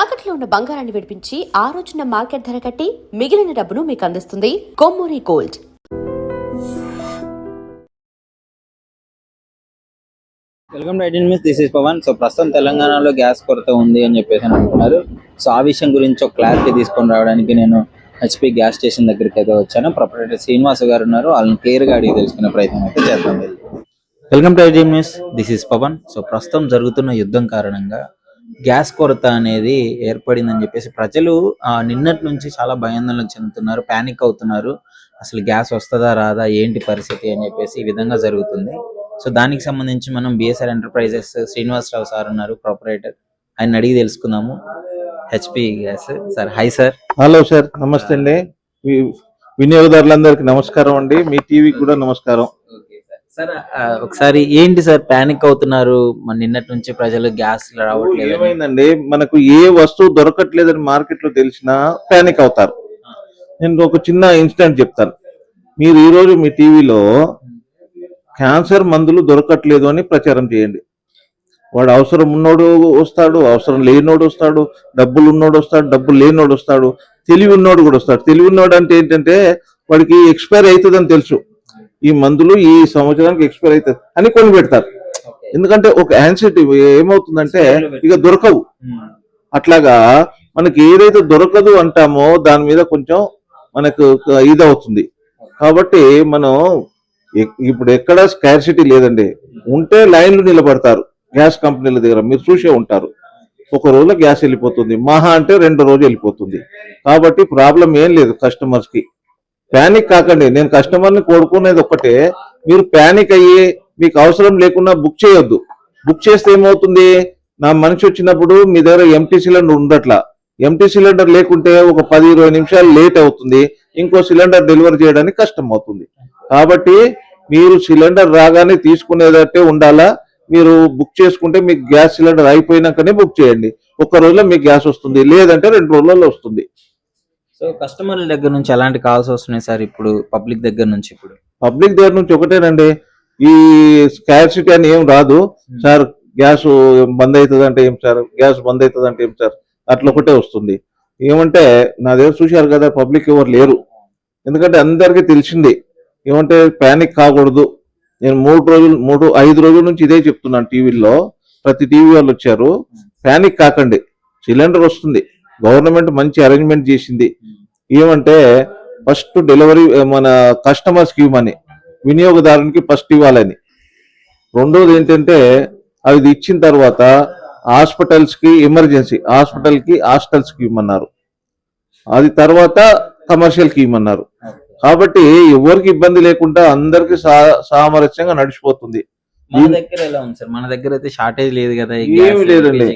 తాకట్లో ఉన్న బంగారాన్ని విడిపించి ఆ రోజున మార్కెట్ ధర కట్టి మిగిలిన డబ్బును మీకు అందిస్తుంది Kommuri gold. Welcome to Aiden News. This is Pavan. So ప్రస్తుతం తెలంగాణలో గ్యాస్ కొరత ఉంది అని చెప్పేసి అంటున్నారు. సో ఆ విషయం గురించి ఒక క్లారిటీ తీసుకొని రావడానికి నేను హెచ్పి గ్యాస్ స్టేషన్ దగ్గరికి అయితే వచ్చాను. ప్రొపరేటర్ శ్రీనివాస్ గారు ఉన్నారు, వాళ్ళని క్లియర్గా అడిగి తెలుసుకునే ప్రయత్నం అయితే చేద్దాం. Welcome to Aiden News. This is Pavan. So ప్రస్తుతం జరుగుతున్న యుద్ధం కారణంగా గ్యాస్ కొరత అనేది ఏర్పడిందని చెప్పేసి ప్రజలు నిన్నటి నుంచి చాలా భయాందోళన చెందుతున్నారు, ప్యానిక్ అవుతున్నారు. అసలు గ్యాస్ వస్తుందా రాదా ఏంటి పరిస్థితి అని చెప్పేసి ఈ విధంగా జరుగుతుంది. సో దానికి సంబంధించి మనం బిఎస్ఆర్ ఎంటర్ప్రైజెస్ శ్రీనివాసరావు సార్ ఉన్నారు, ప్రొపరేటర్, ఆయన అడిగి తెలుసుకుందాము. HP gas sir. Hi sir. Hello sir, నమస్తే అండి. వినియోగదారులందరికీ నమస్కారం అండి, మీ టీవీకి కూడా నమస్కారం. సార్ ఒకసారి ఏంటి సార్ ప్యానిక్ అవుతున్నారు? నిన్నటి నుంచి ప్రజలు గ్యాస్ రావట్లేదు. ఏమైందండి, మనకు ఏ వస్తువు దొరకట్లేదని మార్కెట్ లో తెలిసినా ప్యానిక్ అవుతారు. నేను ఒక చిన్న ఇన్సిడెంట్ చెప్తాను. మీరు ఈ రోజు మీ టీవీలో క్యాన్సర్ మందులు దొరకట్లేదు అని ప్రచారం చేయండి. వాడు అవసరం ఉన్నోడు వస్తాడు, అవసరం లేనోడు వస్తాడు, డబ్బులు ఉన్నోడు వస్తాడు, డబ్బులు లేనోడు వస్తాడు, తెలివి ఉన్నోడు కూడా వస్తాడు. తెలివి ఉన్నోడు అంటే ఏంటంటే వాడికి ఎక్స్పైర్ అవుతుందని తెలుసు, ఈ మందులు ఈ సంవత్సరానికి ఎక్స్పైర్ అవుతుంది అని కొని పెడతారు. ఎందుకంటే ఒక యాన్సిటీ ఏమవుతుందంటే ఇక దొరకవు. అట్లాగా మనకి ఏదైతే దొరకదు అంటామో దాని మీద కొంచెం మనకు ఇదవుతుంది. కాబట్టి మనం ఇప్పుడు ఎక్కడ స్కార్సిటీ లేదండి. ఉంటే లైన్లు నిలబడతారు గ్యాస్ కంపెనీల దగ్గర, మీరు చూసే ఉంటారు. ఒక రోజులో గ్యాస్ వెళ్ళిపోతుంది, మహా అంటే 2 రోజులు వెళ్ళిపోతుంది. కాబట్టి ప్రాబ్లం ఏం లేదు కస్టమర్స్ కి. ప్యానిక్ కాకండి. నేను కస్టమర్ని కోరుకునేది ఒక్కటే, మీరు ప్యానిక్ అయ్యి మీకు అవసరం లేకుండా బుక్ చేయొద్దు. బుక్ చేస్తే ఏమవుతుంది, నా మనిషి వచ్చినప్పుడు మీ దగ్గర ఎంటీ సిలిండర్ ఉండట్లా. ఎంటీ సిలిండర్ లేకుంటే ఒక 10-20 నిమిషాలు లేట్ అవుతుంది, ఇంకో సిలిండర్ డెలివరీ చేయడానికి కష్టం అవుతుంది. కాబట్టి మీరు సిలిండర్ రాగానే తీసుకునేదట్టే ఉండాలా. మీరు బుక్ చేసుకుంటే మీకు గ్యాస్ సిలిండర్ అయిపోయినాకనే బుక్ చేయండి. ఒక్క రోజులో మీకు గ్యాస్ వస్తుంది, లేదంటే 2 రోజులలో వస్తుంది. సో కస్టమర్ల దగ్గర నుంచి ఎలాంటి కాల్స్ వస్తున్నాయి సార్ ఇప్పుడు పబ్లిక్ దగ్గర నుంచి? ఇప్పుడు పబ్లిక్ దగ్గర నుంచి ఒకటేనండి, ఈ స్కార్సిటీ అని ఏం రాదు సార్. గ్యాస్ బంద్ అవుతుంది అంటే ఏం సార్, గ్యాస్ బంద్ అవుతుంది అంటే ఏం సార్, అట్లా ఒకటే వస్తుంది. ఏమంటే నా దగ్గర చూశారు కదా, పబ్లిక్ ఎవరు లేరు. ఎందుకంటే అందరికీ తెలిసింది ఏమంటే ప్యానిక్ కాకూడదు. నేను 5 రోజుల నుంచి ఇదే చెప్తున్నాను టీవీలో. ప్రతి టీవీ వాళ్ళు వచ్చారు. ప్యానిక్ కాకండి, సిలిండర్ వస్తుంది. గవర్నమెంట్ మంచి అరేంజ్మెంట్ చేసింది. ఏమంటే ఫస్ట్ డెలివరీ మన కస్టమర్స్కి ఇవ్వమని, వినియోగదారునికి ఫస్ట్ ఇవ్వాలని. రెండోది ఏంటంటే అది ఇచ్చిన తర్వాత హాస్పిటల్స్కి, ఎమర్జెన్సీ హాస్టల్స్కి ఇవ్వమన్నారు. అది తర్వాత కమర్షియల్కి ఇవ్వమన్నారు. కాబట్టి ఎవరికి ఇబ్బంది లేకుండా అందరికి సామరస్యంగా నడిచిపోతుంది. మన దగ్గర ఎలా ఉంది సార్? మన దగ్గర అయితే షార్టేజ్ లేదు కదా? ఏమి లేదండి,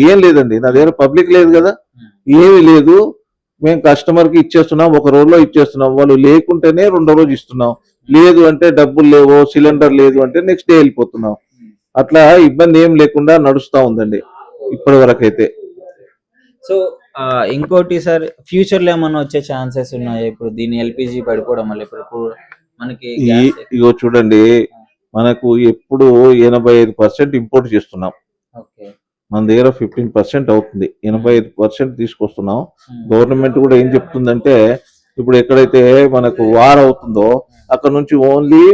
ఏం లేదండి. నా దగ్గర పబ్లిక్ లేదు కదా, ఏమి లేదు. మేము కస్టమర్ కి ఇచ్చేస్తున్నాం, ఒక రోజులో ఇచ్చేస్తున్నాం. వాళ్ళు లేకుంటేనే 2వ రోజు ఇస్తున్నాం, లేదు అంటే డబ్బులు లేవు, సిలిండర్ లేదు అంటే నెక్స్ట్ డే వెళ్ళిపోతున్నాం. అట్లా ఇబ్బంది ఏం లేకుండా నడుస్తా ఉందండి ఇప్పటి వరకు అయితే. సో ఇంకోటి సార్, ఫ్యూచర్ లో ఏమన్నా వచ్చే ఛాన్సెస్ ఉన్నాయి ఇప్పుడు దీని ఎల్పిజి పడిపోవడం వల్ల? ఇప్పుడు మనకి ఇగో చూడండి, మనకు ఎప్పుడు 85% ఇంపోర్ట్ చేస్తున్నాం. మన దగ్గర 15% అవుతుంది, 85% తీసుకొస్తున్నాం. గవర్నమెంట్ కూడా ఏం చెప్తుందంటే ఇప్పుడు ఎక్కడైతే మనకు వార్ అవుతుందో అక్కడ నుంచి ఓన్లీ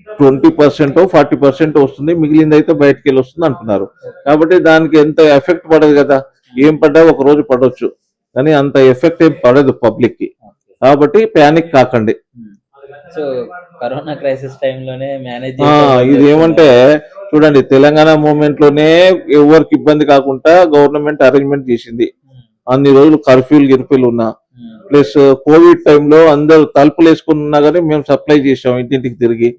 20% 40% వస్తుంది, మిగిలింది అయితే బయటకు వెళ్ళి వస్తుంది అంటున్నారు. కాబట్టి దానికి ఎంత ఎఫెక్ట్ పడదు కదా, ఏం పడ్డా ఒక రోజు పడవచ్చు, కానీ అంత ఎఫెక్ట్ ఏం పడదు పబ్లిక్ కి. కాబట్టి ప్యానిక్ కాకండి. సో కరోనా క్రైసిస్ టైంలోనే మేనేజ్ ఇది ఏమంటే చూడండి, తెలంగాణ మూవ్మెంట్ లోనే ఎవరికి ఇబ్బంది కాకుండా గవర్నమెంట్ అరేంజ్మెంట్ చేసింది. అన్ని రోజులు గిర్ఫ్యూలు ఉన్నా, ప్లస్ కోవిడ్ టైంలో అందరూ తలుపులు వేసుకుని ఉన్నా కానీ మేము సప్లై చేసాం ఇంటింటికి తిరిగి.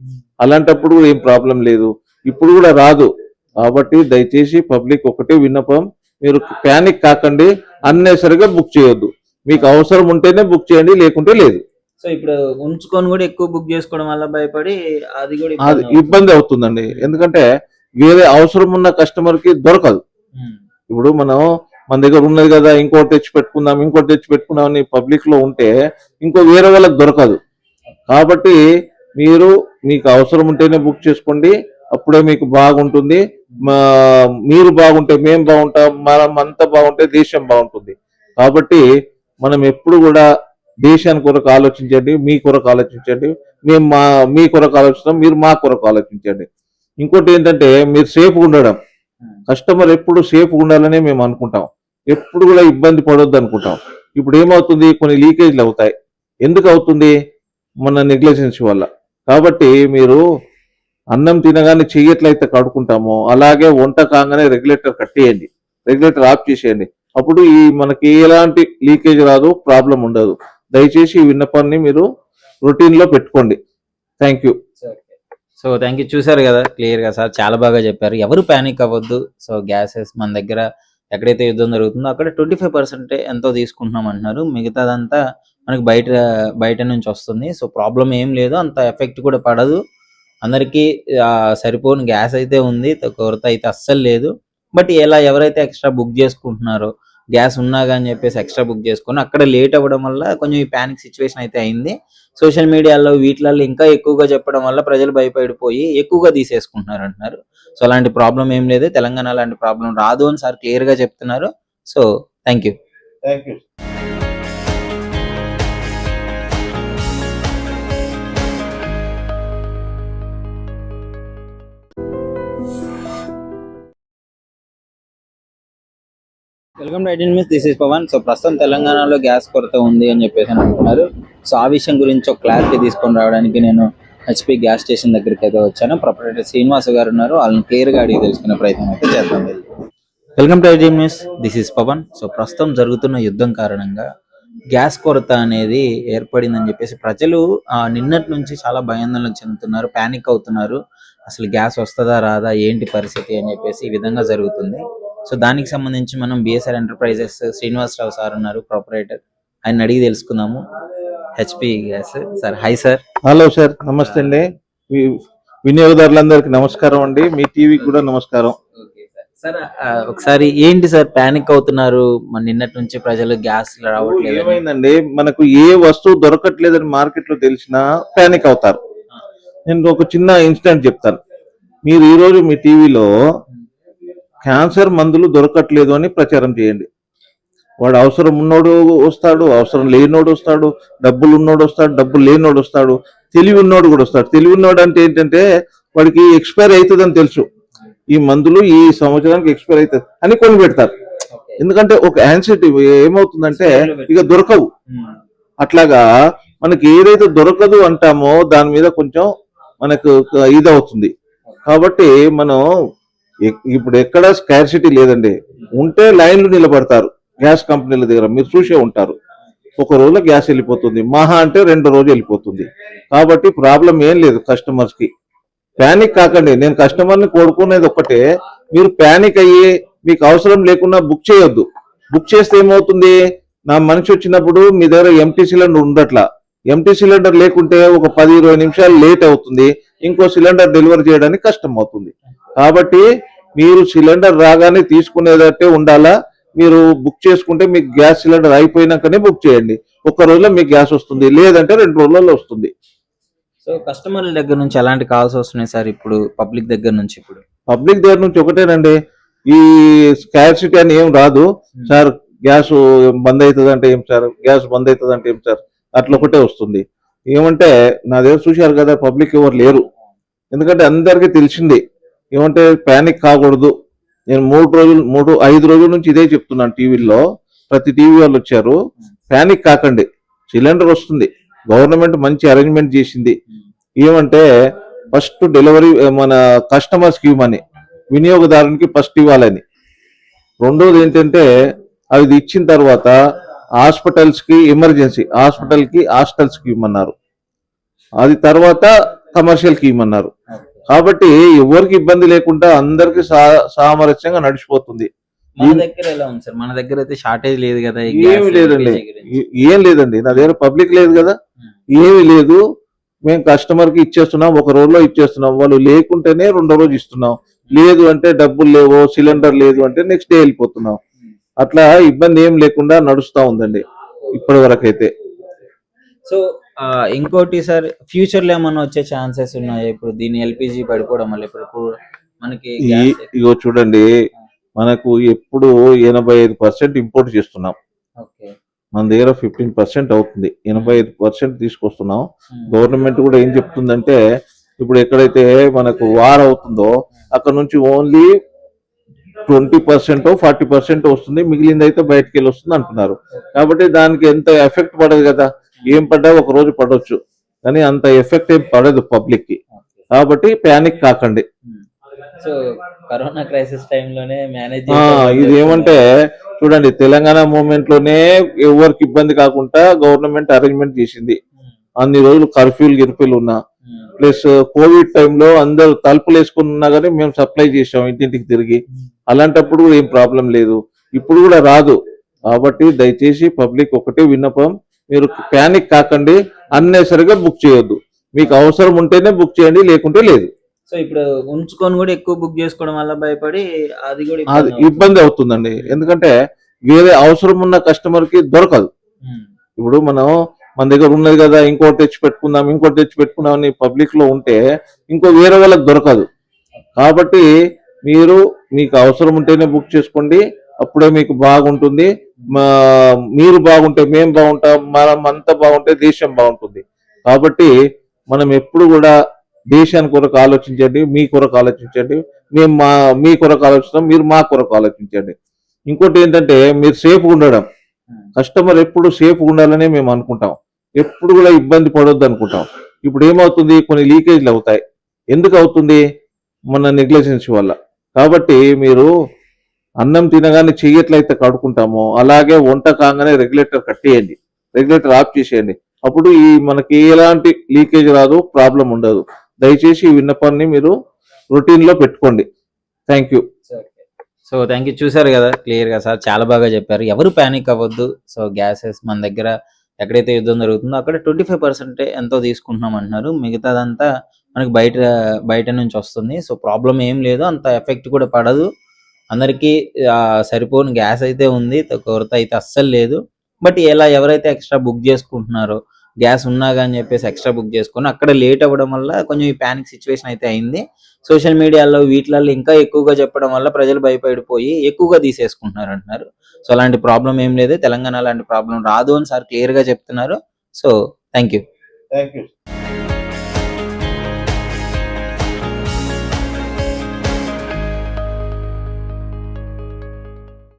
అలాంటప్పుడు ఏం ప్రాబ్లం లేదు, ఇప్పుడు కూడా రాదు. కాబట్టి దయచేసి పబ్లిక్ ఒకటే విన్నపం, మీరు ప్యానిక్ కాకండి, అన్నెసరిగా బుక్ చేయొద్దు. మీకు అవసరం ఉంటేనే బుక్ చేయండి, లేకుంటే లేదు. సో ఇప్పుడు ఉంచుకొని కూడా ఎక్కువ బుక్ చేసుకోవడం వల్ల భయపడి అది కూడా ఇబ్బంది అవుతుందండి. ఎందుకంటే వేరే అవసరం ఉన్న కస్టమర్ కి దొరకదు. ఇప్పుడు మన దగ్గర ఉన్నది కదా, ఇంకోటి తెచ్చి పెట్టుకుందాం అని పబ్లిక్ లో ఉంటే ఇంకో వేరే వాళ్ళకి దొరకదు. కాబట్టి మీకు అవసరం ఉంటేనే బుక్ చేసుకోండి, అప్పుడే మీకు బాగుంటుంది. మీరు బాగుంటే మేము బాగుంటాం, మనం అంతా బాగుంటే దేశం బాగుంటుంది. కాబట్టి మనం ఎప్పుడు కూడా దేశానికి కొరకు ఆలోచించండి, మీ కొరకు ఆలోచించండి. మేము మీ కొరకు ఆలోచిస్తాం, మీరు మా కొరకు ఆలోచించండి. ఇంకోటి ఏంటంటే మీరు సేఫ్గా ఉండడం, కస్టమర్ ఎప్పుడు సేఫ్గా ఉండాలనే మేము అనుకుంటాం, ఎప్పుడు కూడా ఇబ్బంది పడొద్దు అనుకుంటాం. ఇప్పుడు ఏమవుతుంది, కొన్ని లీకేజ్లు అవుతాయి. ఎందుకు అవుతుంది? మన నెగ్లిజెన్స్ వల్ల. కాబట్టి మీరు అన్నం తినగానే చెయ్యట్లయితే కడుకుంటామో అలాగే వంట కాగానే రెగ్యులేటర్ కట్టేయండి, రెగ్యులేటర్ ఆఫ్ చేసేయండి. అప్పుడు మనకి ఎలాంటి లీకేజ్ రాదు, ప్రాబ్లం ఉండదు. దయచేసి ఈ విన్నపాన్ని మీరు రొటీన్ లో పెట్టుకోండి. Thank you. So thank you. చూసారు కదా క్లియర్ గా సార్ చాలా బాగా చెప్పారు. ఎవరు ప్యానిక్ అవ్వద్దు. సో గ్యాసెస్ మన దగ్గర ఎక్కడైతే యుద్ధం జరుగుతుందో అక్కడ 25% ఎంతో తీసుకుంటున్నాం అంటున్నారు. మిగతాదంతా మనకి బయట నుంచి వస్తుంది. సో ప్రాబ్లం ఏం లేదు, అంత ఎఫెక్ట్ కూడా పడదు. అందరికీ సరిపోని గ్యాస్ అయితే ఉంది, కొరత అయితే అస్సలు లేదు. బట్ ఇలా ఎవరైతే ఎక్స్ట్రా బుక్ చేసుకుంటున్నారో, గ్యాస్ ఉన్నా కానీ చెప్పేసి ఎక్స్ట్రా బుక్ చేసుకుని అక్కడ లేట్ అవ్వడం వల్ల కొంచెం ఈ ప్యానిక్ సిచ్యువేషన్ అయితే అయింది. సోషల్ మీడియాలో వీటిలలో ఇంకా ఎక్కువగా చెప్పడం వల్ల ప్రజలు భయపడిపోయి ఎక్కువగా తీసేసుకుంటున్నారు అంటున్నారు. సో అలాంటి ప్రాబ్లం ఏం లేదు, తెలంగాణ అలాంటి ప్రాబ్లం రాదు అని సార్ క్లియర్ గా చెప్తున్నారు. So thank you. Thank you. Welcome to Aiden News. This is Pavan. So ప్రస్తుతం తెలంగాణలో గ్యాస్ కొరత ఉంది అని చెప్పేసి అంటున్నారు. సో ఆ విషయం గురించి ఒక క్లారిటీ తీసుకొని రావడానికి నేను హెచ్పి గ్యాస్ స్టేషన్ దగ్గరికి అయితే వచ్చాను. ప్రొపరేటర్ శ్రీనివాస్ గారు ఉన్నారు, వాళ్ళని క్లియర్ గా అడిగి తెలుసుకునే ప్రయత్నం అయితే చేద్దాం. Welcome to Aiden News. This is Pavan. So ప్రస్తుతం జరుగుతున్న యుద్ధం కారణంగా గ్యాస్ కొరత అనేది ఏర్పడిందని చెప్పేసి ప్రజలు నిన్నటి నుంచి చాలా భయాందోళన చెందుతున్నారు, ప్యానిక్ అవుతున్నారు. అసలు గ్యాస్ వస్తుందా రాదా, ఏంటి పరిస్థితి అని చెప్పేసి ఈ విధంగా జరుగుతుంది. సో దానికి సంబంధించి మనం బిఎస్ఆర్ ఎంటర్ప్రైజెస్ శ్రీనివాసరావు సార్ ఉన్నారు, ప్రొపరేటర్. ఆయన అడిగి తెలుసుకుందాము. HP gas sir. Hi sir. Hello sir, నమస్తే అండి. వినియోగదారులందరికీ నమస్కారం అండి, మీ టీవీకి కూడా నమస్కారం. సార్ ఒకసారి ఏంటి సార్ ప్యానిక్ అవుతున్నారు? మన నిన్నటి నుంచి ప్రజలు గ్యాస్ రావట్లేదు. ఏమైందండి, మనకు ఏ వస్తువు దొరకట్లేదని మార్కెట్ లో తెలిసినా ప్యానిక్ అవుతారు. నేను ఒక చిన్న ఇన్సిడెంట్ చెప్తాను. మీరు ఈ రోజు మీ టీవీలో క్యాన్సర్ మందులు దొరకట్లేదు అని ప్రచారం చేయండి. వాడు అవసరం ఉన్నోడు వస్తాడు, అవసరం లేనోడు వస్తాడు, డబ్బులు ఉన్నోడు వస్తాడు, డబ్బులు లేనోడు వస్తాడు, తెలివి ఉన్నోడు కూడా వస్తాడు. తెలివి ఉన్నోడు అంటే ఏంటంటే వాడికి ఎక్స్పైర్ అవుతుందని తెలుసు, ఈ మందులు ఈ సంవత్సరానికి ఎక్స్పైర్ అవుతుంది అని కొని పెడతారు. ఎందుకంటే ఒక యాన్సిటీ ఏమవుతుందంటే ఇక దొరకవు. అట్లాగా మనకి ఏదైతే దొరకదు అంటామో దాని మీద కొంచెం మనకు ఇదవుతుంది. కాబట్టి మనం ఇప్పుడు ఎక్కడ స్కార్సిటీ లేదండి. ఉంటే లైన్లు నిలబడతారు గ్యాస్ కంపెనీల దగ్గర, మీరు చూసే ఉంటారు. ఒక రోజులో గ్యాస్ వెళ్ళిపోతుంది, మహా అంటే 2 రోజులు వెళ్ళిపోతుంది. కాబట్టి ప్రాబ్లం ఏం లేదు. కస్టమర్స్ కి ప్యానిక్ కాకండి. నేను కస్టమర్ని కోరుకునేది ఒక్కటే, మీరు ప్యానిక్ అయ్యి మీకు అవసరం లేకుండా బుక్ చేయొద్దు. బుక్ చేస్తే ఏమవుతుంది, నా మనిషి వచ్చినప్పుడు మీ దగ్గర ఎంటీ సిలిండర్ ఉండట్లా. ఎంటీ సిలిండర్ లేకుంటే ఒక 10-20 నిమిషాలు లేట్ అవుతుంది, ఇంకో సిలిండర్ డెలివరీ చేయడానికి కష్టం అవుతుంది. కాబట్టి మీరు సిలిండర్ రాగానే తీసుకునేదట్టే ఉండాలా. మీరు బుక్ చేసుకుంటే మీకు గ్యాస్ సిలిండర్ అయిపోయినాకనే బుక్ చేయండి. 1 రోజులో మీకు గ్యాస్ వస్తుంది, లేదంటే 2 రోజుల్లో వస్తుంది. సో కస్టమర్ల దగ్గర నుంచి ఎలాంటి కాల్స్ వస్తున్నాయి సార్ ఇప్పుడు పబ్లిక్ దగ్గర నుంచి? ఇప్పుడు పబ్లిక్ దగ్గర నుంచి ఒకటేనండి, ఈ స్కార్సిటీ అని ఏం రాదు సార్. గ్యాస్ బంద్ అవుతుంది అంటే ఏం సార్, గ్యాస్ బంద్ అవుతుంది అంటే ఏం సార్, అట్లా ఒకటే వస్తుంది. ఏమంటే నా దగ్గర చూశారు కదా, పబ్లిక్ ఎవరు లేరు. ఎందుకంటే అందరికీ తెలిసింది ఏమంటే ప్యానిక్ కాకూడదు. నేను 5 రోజుల నుంచి ఇదే చెప్తున్నాను టీవీలో. ప్రతి టీవీ వాళ్ళు వచ్చారు. ప్యానిక్ కాకండి, సిలిండర్ వస్తుంది. గవర్నమెంట్ మంచి అరేంజ్మెంట్ చేసింది. ఏమంటే ఫస్ట్ డెలివరీ మన కస్టమర్స్ కి ఇవ్వమని, వినియోగదారునికి ఫస్ట్ ఇవ్వాలని. రెండోది ఏంటంటే అది ఇచ్చిన తర్వాత హాస్పిటల్స్ కి, ఎమర్జెన్సీ హాస్టల్స్ కి ఇవ్వమన్నారు. అది తర్వాత కమర్షియల్ కి ఇవ్వమన్నారు. కాబట్టి ఎవరికి ఇబ్బంది లేకుండా అందరికి సామరస్యంగా నడిచిపోతుంది. మన దగ్గర ఎలా ఉంది సార్? మన దగ్గర అయితే షార్టేజ్ లేదు కదా? ఏమి లేదండి, ఏం లేదండి. నా దగ్గర పబ్లిక్ లేదు కదా, ఏమి లేదు. మేము కస్టమర్ కి ఇచ్చేస్తున్నాం, 1 రోజులో ఇచ్చేస్తున్నాం. వాళ్ళు లేకుంటేనే 2వ రోజు ఇస్తున్నాం. లేదు అంటే డబ్బులు లేవు, సిలిండర్ లేదు అంటే నెక్స్ట్ డే వెళ్ళిపోతున్నాం. అట్లా ఇబ్బంది ఏం లేకుండా నడుస్తా ఉందండి ఇప్పటి వరకు అయితే. సో ఇంకోటి సార్, ఫ్యూచర్ లో ఏమన్నా వచ్చే ఛాన్సెస్ ఉన్నాయా? ఇప్పుడు దీని ఎల్పిజి పడిపోవడం వల్ల ఇప్పుడు మనకి ఇగో చూడండి, మనకు ఎప్పుడు 85% ఇంపోర్ట్ చేస్తున్నాం. ఓకే. మన దగ్గర 15% అవుతుంది, 85% తీసుకొస్తున్నాం. గవర్నమెంట్ కూడా ఏం చెప్తుందంటే, ఇప్పుడు ఎక్కడైతే మనకు వార్ అవుతుందో అక్కడ నుంచి ఓన్లీ 20% 40% వస్తుంది, మిగిలింది అయితే బయటకు వెళ్ళి వస్తుంది అంటున్నారు. కాబట్టి దానికి ఎంత ఎఫెక్ట్ పడదు కదా, ఏం పడ్డా ఒక రోజు పడవచ్చు, కానీ అంత ఎఫెక్ట్ ఏం పడదు పబ్లిక్ కి. కాబట్టి ప్యానిక్ కాకండి. సో కరోనా క్రైసిస్ టైంలోనే మేనేజ్ ఇది ఏమంటే చూడండి, తెలంగాణ మూవ్మెంట్ లోనే ఎవరికి ఇబ్బంది కాకుండా గవర్నమెంట్ అరేంజ్మెంట్ చేసింది. అన్ని రోజులు కర్ఫ్యూలు గిర్ఫ్యూలు ఉన్నా, ప్లస్ కోవిడ్ టైంలో అందరూ తలుపులు వేసుకుని ఉన్నా కానీ మేము సప్లై చేసాం ఇంటింటికి తిరిగి. అలాంటప్పుడు కూడా ఏం ప్రాబ్లం లేదు, ఇప్పుడు కూడా రాదు. కాబట్టి దయచేసి పబ్లిక్ ఒకటే విన్నపం, మీరు ప్యానిక్ కాకండి, అన్నెసరిగా బుక్ చేయొద్దు. మీకు అవసరం ఉంటేనే బుక్ చేయండి, లేకుంటే లేదు. సో ఇప్పుడు ఉంచుకొని కూడా ఎక్కువ బుక్ చేసుకోవడం వల్ల భయపడి అది కూడా అది ఇబ్బంది అవుతుందండి. ఎందుకంటే వేరే అవసరం ఉన్న కస్టమర్ కి దొరకదు. ఇప్పుడు మన దగ్గర ఉన్నది కదా, ఇంకోటి తెచ్చి పెట్టుకుందాం అని పబ్లిక్ లో ఉంటే ఇంకో వేరే వాళ్ళకి దొరకదు. కాబట్టి మీకు అవసరం ఉంటేనే బుక్ చేసుకోండి, అప్పుడే మీకు బాగుంటుంది. మీరు బాగుంటే మేము బాగుంటాం, మనం అంతా బాగుంటే దేశం బాగుంటుంది. కాబట్టి మనం ఎప్పుడు కూడా దేశానికి కొరకు ఆలోచించండి, మీ కొరకు ఆలోచించండి. మేము మీ కొరకు ఆలోచిస్తాం, మీరు మా కొరకు ఆలోచించండి. ఇంకోటి ఏంటంటే, మీరు సేఫ్గా ఉండడం, కస్టమర్ ఎప్పుడు సేఫ్గా ఉండాలని మేము అనుకుంటాం, ఎప్పుడు కూడా ఇబ్బంది పడొద్దు అనుకుంటాం. ఇప్పుడు ఏమవుతుంది, కొన్ని లీకేజ్లు అవుతాయి. ఎందుకు అవుతుంది? మన నెగ్లిజెన్స్ వల్ల. కాబట్టి మీరు అన్నం తినగానే చెయ్యట్లయితే కడుకుంటామో అలాగే వంట కాగానే రెగ్యులేటర్ కట్టేయండి, రెగ్యులేటర్ ఆఫ్ చేసేయండి. అప్పుడు మనకి ఎలాంటి లీకేజ్ రాదు, ప్రాబ్లం ఉండదు. దయచేసి ఈ విన్నపాన్ని మీరు రొటీన్ లో పెట్టుకోండి. Thank you. So thank you. చూసారు కదా క్లియర్ గా సార్ చాలా బాగా చెప్పారు. ఎవరు ప్యానిక్ అవ్వద్దు. సో గ్యాసెస్ మన దగ్గర ఎక్కడైతే యుద్ధం జరుగుతుందో అక్కడ 25% ఎంతో తీసుకుంటున్నాం అంటున్నారు, మిగతాదంతా మనకి బయట నుంచి వస్తుంది. సో ప్రాబ్లం ఏం లేదు, అంత ఎఫెక్ట్ కూడా పడదు. అందరికీ సరిపోని గ్యాస్ అయితే ఉంది, కొరత అయితే అస్సలు లేదు. బట్ ఇలా ఎవరైతే ఎక్స్ట్రా బుక్ చేసుకుంటున్నారో, గ్యాస్ ఉన్నాగా అని చెప్పేసి ఎక్స్ట్రా బుక్ చేసుకుని అక్కడ లేట్ అవ్వడం వల్ల కొంచెం ఈ ప్యానిక్ సిచ్యువేషన్ అయితే అయింది. సోషల్ మీడియాలో వీటిలలో ఇంకా ఎక్కువగా చెప్పడం వల్ల ప్రజలు భయపడిపోయి ఎక్కువగా తీసేసుకుంటున్నారు అంటున్నారు. సో అలాంటి ప్రాబ్లం ఏం లేదు, తెలంగాణ అలాంటి ప్రాబ్లం రాదు అని సార్ క్లియర్ గా చెప్తున్నారు. So thank you.